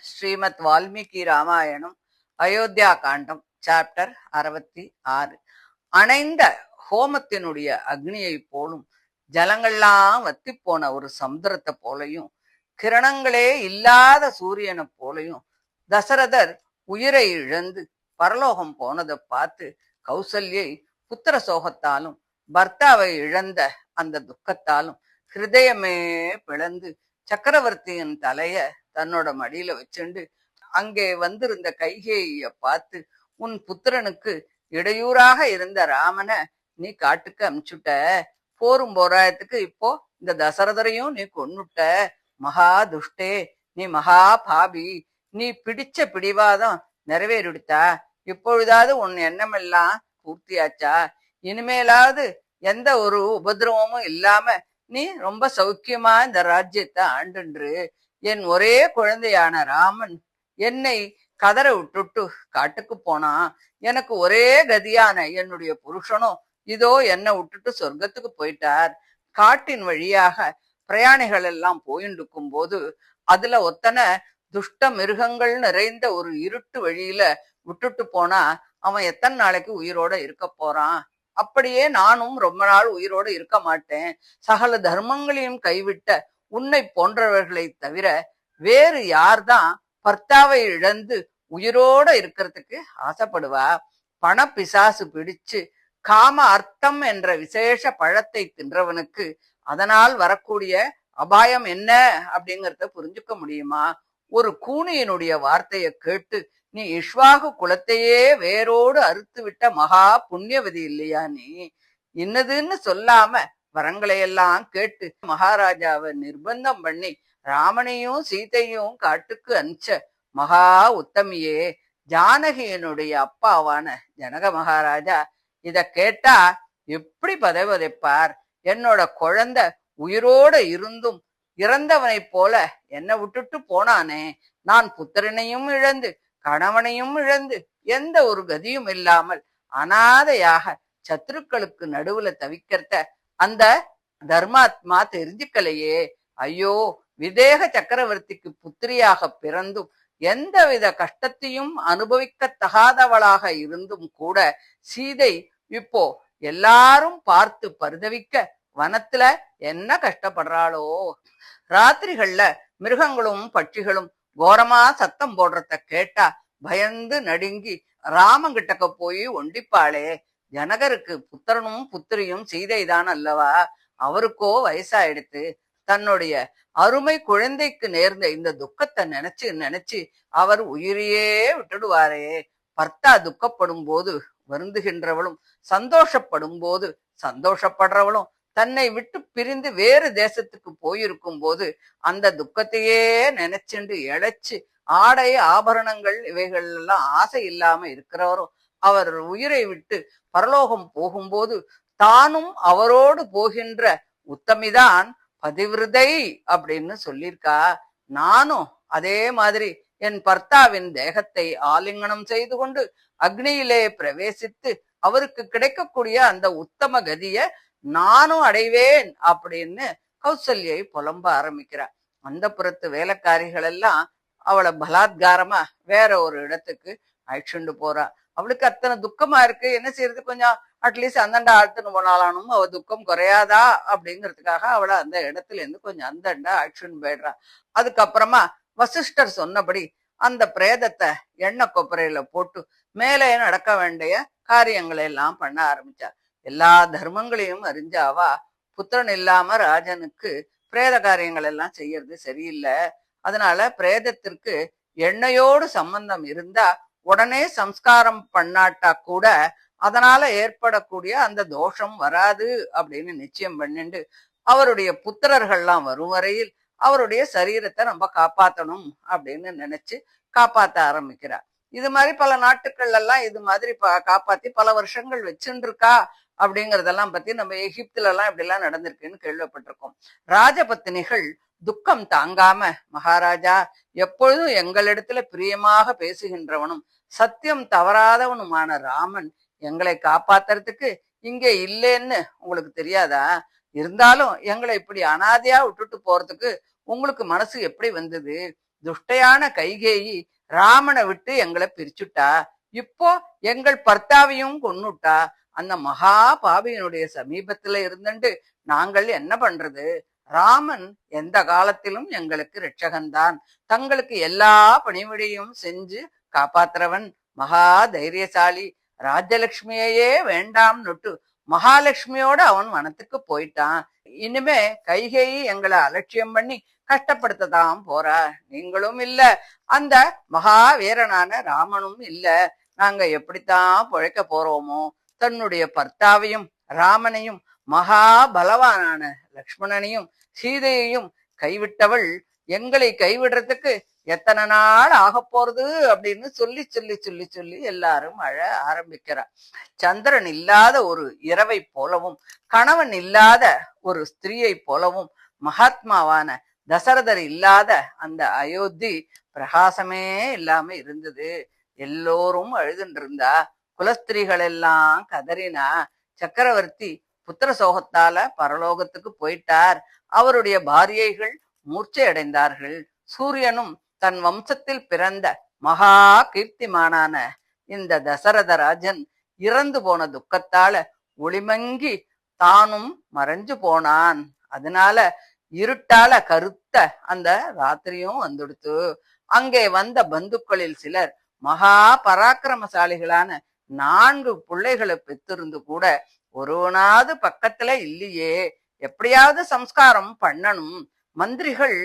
ஸ்ரீமத் வால்மீகி ராமாயணம் அயோத்தியா காண்டம் chapter 66. அணைந்த ஹோமத்தினுடைய அக்னியை போலும், ஜலங்கள்லாம் வத்தி போன ஒரு சமுத்திரத்தை போலையும், கிரணங்களே இல்லாத சூரியனை போலையும் தசரதர் உயிரை இழந்து பரலோகம் போனதை பார்த்து கௌசல்யை புத்திர சோகத்தாலும் பர்த்தாவை இழந்த அந்த துக்கத்தாலும் ஹிருதயமே பிளந்து சக்கரவர்த்தியின் தலைய தன்னோட மடியில வச்சுண்டு அங்கே வந்திருந்த கைகேயிய பார்த்து, உன் புத்திரனுக்கு இடையூறாக இருந்த ராமனை நீ காட்டுக்கு அனுப்பிச்சுட்ட, போரும் போராயத்துக்கு இப்போ இந்த தசரதரையும் நீ கொன்னுட்ட, மகா துஷ்டே, நீ மகா பாபி, நீ பிடிச்ச பிடிவாதம் நிறைவேறிடுத்தா, இப்பொழுதாவது உன் எண்ணமெல்லாம் பூர்த்தியாச்சா, இனிமேலாவது எந்த ஒரு உபதிரவமும் இல்லாம நீ ரொம்ப சௌக்கியமா இந்த ராஜ்யத்தை ஆண்டுன்று, என் ஒரே குழந்தையான ராமன் என்னை கதற விட்டுட்டு காட்டுக்கு போனா, எனக்கு ஒரே கதியான என்னுடைய புருஷனும் இதோ என்னை விட்டுட்டு சொர்க்கத்துக்கு போயிட்டார். காட்டின் வழியாக பிரயாணிகள் எல்லாம் போயின்டுக்கும் போது அதுல ஒத்தனை துஷ்ட மிருகங்கள் நிறைந்த ஒரு இருட்டு வழியில விட்டுட்டு போனா அவன் எத்தனை நாளைக்கு உயிரோட இருக்க போறான்? அப்படியே நானும் ரொம்ப நாள் உயிரோட இருக்க மாட்டேன். சகல தர்மங்களையும் கைவிட்ட உன்னை போன்றவர்களை தவிர வேறு யார்தான் பர்த்தாவை இழந்து உயிரோட இருக்கிறதுக்கு ஆசைப்படுவா? பண பிசாசு பிடிச்சு காம அர்த்தம் என்ற விசேஷ பழத்தை தின்றவனுக்கு அதனால் வரக்கூடிய அபாயம் என்ன அப்படிங்கிறத புரிஞ்சுக்க முடியுமா? ஒரு கூனியினுடைய வார்த்தையை கேட்டு நீ இஷ்வாகு குலத்தையே வேரோடு அறுத்து விட்ட மகா புண்ணியவதி இல்லையா நீ? இன்னதுன்னு சொல்லாம வரங்களையெல்லாம் கேட்டு மகாராஜாவை நிர்பந்தம் பண்ணி ராமனையும் சீதையும் காட்டுக்கு அனுப்பிச்ச மகா உத்தமியே, ஜானகியனுடைய அப்பாவான ஜனக மகாராஜா இத கேட்டா எப்படி பதவதைப்பார்? என்னோட குழந்தை உயிரோட இருந்தும் இறந்தவனை போல என்னை விட்டுட்டு போனானே, நான் புத்திரனையும் இழந்து கணவனையும் இழந்து எந்த ஒரு கதியும் இல்லாமல் அனாதையாக சத்துருக்களுக்கு நடுவுல தவிக்கிறத அந்த தர்மாத்மா தெரிஞ்சுக்கலையே. ஐயோ, விதேக சக்கரவர்த்திக்கு புத்திரியாக பிறந்தும் எந்தவித கஷ்டத்தையும் அனுபவிக்கத்தகாதவளாக இருந்தும் கூட சீதை இப்போ எல்லாரும் பார்த்து பரிதவிக்க வனத்துல என்ன கஷ்டப்படுறாளோ? ராத்திரிகள்ல மிருகங்களும் பட்சிகளும் கோரமா சத்தம் போடுறத கேட்டா பயந்து நடுங்கி ராமங்கிட்டக்க போய் ஒண்டிப்பாளே. ஜனகருக்கு புத்திரனும் புத்திரியும் சீதைதான் அல்லவா? அவருக்கோ வயசாயிடுத்து. தன்னுடைய அருமை குழந்தைக்கு நேர்ந்த இந்த துக்கத்தை நினைச்சு நினைச்சு அவர் உயிரையே விட்டுடுவாரே. பர்த்தா துக்கப்படும் போது வருந்துகின்றவளும் சந்தோஷப்படும் போது சந்தோஷப்படுறவளும் தன்னை விட்டு பிரிந்து வேறு தேசத்துக்கு போயிருக்கும் போது அந்த துக்கத்தையே நினைச்சுண்டு இழைச்சு ஆடை ஆபரணங்கள் இவைகள் எல்லாம் ஆசை இல்லாம இருக்கிறவரும் அவர் உயிரை விட்டு பரலோகம் போகும்போது தானும் அவரோடு போகின்ற உத்தமிதான் பதிவிரதை அப்படின்னு சொல்லியிருக்கா. நானும் அதே மாதிரி என் பர்த்தாவின் தேகத்தை ஆலிங்கனம் செய்து கொண்டு அக்னியிலே பிரவேசித்து அவருக்கு கிடைக்கக்கூடிய அந்த உத்தம கதிய நானும் அடைவேன் அப்படின்னு கௌசல்யை புலம்ப ஆரம்பிக்கிறார். அந்த புறத்து வேலைக்காரிகள் எல்லாம் அவளை பலாத்காரமா வேற ஒரு இடத்துக்கு அழைச்சுண்டு போறா. அவளுக்கு அத்தனை துக்கமா இருக்கு, என்ன செய்யறது? கொஞ்சம் அட்லீஸ்ட் அந்தண்டா ஆழ்த்துன்னு போனாலும் அவ துக்கம் குறையாதா அப்படிங்கிறதுக்காக அவளை அந்த இடத்துல இருந்து கொஞ்சம் அந்தண்டா அழைச்சுன்னு போயிடுறா. அதுக்கப்புறமா வசிஷ்டர் சொன்னபடி அந்த பிரேதத்தை எண்ணெய் கொப்பரையில போட்டு மேலே நடக்க வேண்டிய காரியங்களை எல்லாம் பண்ண ஆரம்பிச்சா. எல்லா தர்மங்களையும் அறிஞ்சாவா புத்திரன் இல்லாம ராஜனுக்கு பிரேத காரியங்கள் எல்லாம் செய்யறது சரியில்லை. அதனால பிரேதத்திற்கு எண்ணெயோடு சம்பந்தம் இருந்தா உடனே சம்ஸ்காரம் பண்ணாட்டா கூட அதனால ஏற்படக்கூடிய அந்த தோஷம் வராது அப்படின்னு நிச்சயம் பண்ணிண்டு அவருடைய புத்திரர்கள்லாம் வரும் வரையில் அவருடைய சரீரத்தை நம்ம காப்பாத்தணும் அப்படின்னு நினைச்சு காப்பாத்த ஆரம்பிக்கிறார். இது மாதிரி பல நாட்டுகள் எல்லாம் இது மாதிரி காப்பாத்தி பல வருஷங்கள் வச்சுட்டு இருக்கா அப்படிங்கறதெல்லாம் பத்தி நம்ம எகிப்துல எல்லாம் இப்படி எல்லாம் நடந்திருக்குன்னு கேள்விப்பட்டிருக்கோம். ராஜபத்தினிகள் துக்கம் தாங்காம, மகாராஜா எப்பொழுதும் எங்களிடத்துல பிரியமாக பேசுகின்றவனும் சத்தியம் தவறாதவனுமான ராமன் எங்களை காப்பாத்துறதுக்கு இங்கே இல்லைன்னு உங்களுக்கு தெரியாதா? இருந்தாலும் எங்களை இப்படி அனாதையா விட்டுட்டு போறதுக்கு உங்களுக்கு மனசு எப்படி வந்தது? துஷ்டையான கைகேயி ராமனை விட்டு எங்களை பிரிச்சுட்டா. இப்போ எங்கள் பர்த்தாவையும் கொன்னுட்டா. அந்த மகா பாவியினுடைய சமீபத்துல இருந்துட்டு நாங்கள் என்ன பண்றது? ராமன் எந்த காலத்திலும் எங்களுக்கு ரட்சகன்தான். தங்களுக்கு எல்லா பணிவிடையும் செஞ்சு காப்பாத்துறவன், மகா தைரியசாலி. ராஜலட்சுமியையே வேண்டாம்னுட்டு மகாலட்சுமியோட அவன் வனத்துக்கு போயிட்டான். இனிமே கைகேயி எங்களை அலட்சியம் பண்ணி கஷ்டப்படுத்ததான் போறா. நீங்களும் இல்ல, அந்த மகா வீரனான ராமனும் இல்ல. நாங்க எப்படித்தான் பிழைக்க போறோமோ? தன்னுடைய பர்த்தாவையும் ராமனையும் மகா பலவானான லக்ஷ்மணனையும் சீதையையும் கைவிட்டவள் எங்களை கைவிடுறதுக்கு எத்தனை நாள் ஆக போறது அப்படின்னு சொல்லி சொல்லி சொல்லி சொல்லி எல்லாரும் அழ ஆரம்பிக்கிறார். சந்திரன் இல்லாத ஒரு இரவை போலவும் கணவன் இல்லாத ஒரு ஸ்திரீயை போலவும் மகாத்மாவான தசரதர் இல்லாத அந்த அயோத்தி பிரகாசமே இல்லாம இருந்தது. எல்லோரும் அழுதுன்னு இருந்தா. குலஸ்திரீகள் எல்லாம் கதறினா. சக்கரவர்த்தி புத்திர சோகத்தால பரலோகத்துக்கு போயிட்டார். அவருடைய பாரியைகள் மூர்ச்சை அடைந்தார்கள். சூரியனும் தன் வம்சத்தில் பிறந்த மகா கீர்த்திமானான இந்த தசரத ராஜன் இறந்து போன துக்கத்தால ஒளிமங்கி தானும் மறைஞ்சு போனான். அதனால இருட்டால கருத்த அந்த ராத்திரியும் வந்துடுத்து. அங்கே வந்த பந்துக்களில் சிலர் மகா பராக்கிரமசாலிகளான 4 பிள்ளைகளை பெற்றிருந்து கூட ஒருவனாவது பக்கத்துல இல்லையே. எப்படியாவது சம்ஸ்காரம் பண்ணணும். மந்திரிகள்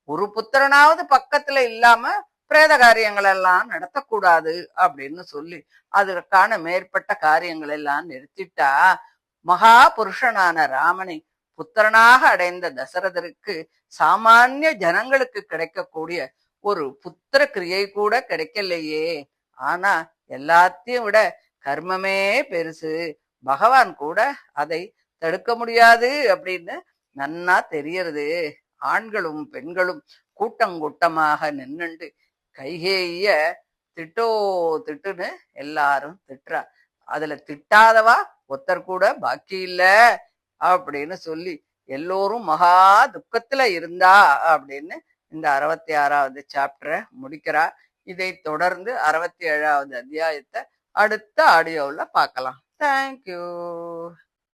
ஒரு புத்திரனாவது பக்கத்துல இல்லாம பிரேத காரியங்கள் எல்லாம் நடத்தக்கூடாது அப்படின்னு சொல்லி அதற்கான மேற்பட்ட காரியங்கள் எல்லாம் நிறுத்திட்டா. மகா புருஷனான ராமனை புத்திரனாக அடைந்த தசரதருக்கு சாமானிய ஜனங்களுக்கு கிடைக்கக்கூடிய ஒரு புத்திர கிரியை கூட கிடைக்கலையே. ஆனா எல்லாத்தையும் விட கர்மமே பெருசு. பகவான் கூட அதை தடுக்க முடியாது அப்படின்னு நன்னா தெரியறது. ஆண்களும் பெண்களும் கூட்டங்கூட்டமாக நின்னுண்டு கைகேய திட்டோ திட்டுன்னு எல்லாரும் திட்டுறா. அதுல திட்டாதவா ஒருத்தர் கூட பாக்கி இல்ல அப்படின்னு சொல்லி எல்லோரும் மகா துக்கத்துல இருந்தா அப்படின்னு இந்த 66வது சாப்டரை முடிக்கிறா. இதை தொடர்ந்து 67வது அத்தியாயத்தை அடுத்த ஆடியோவில் பார்க்கலாம். தேங்க்யூ.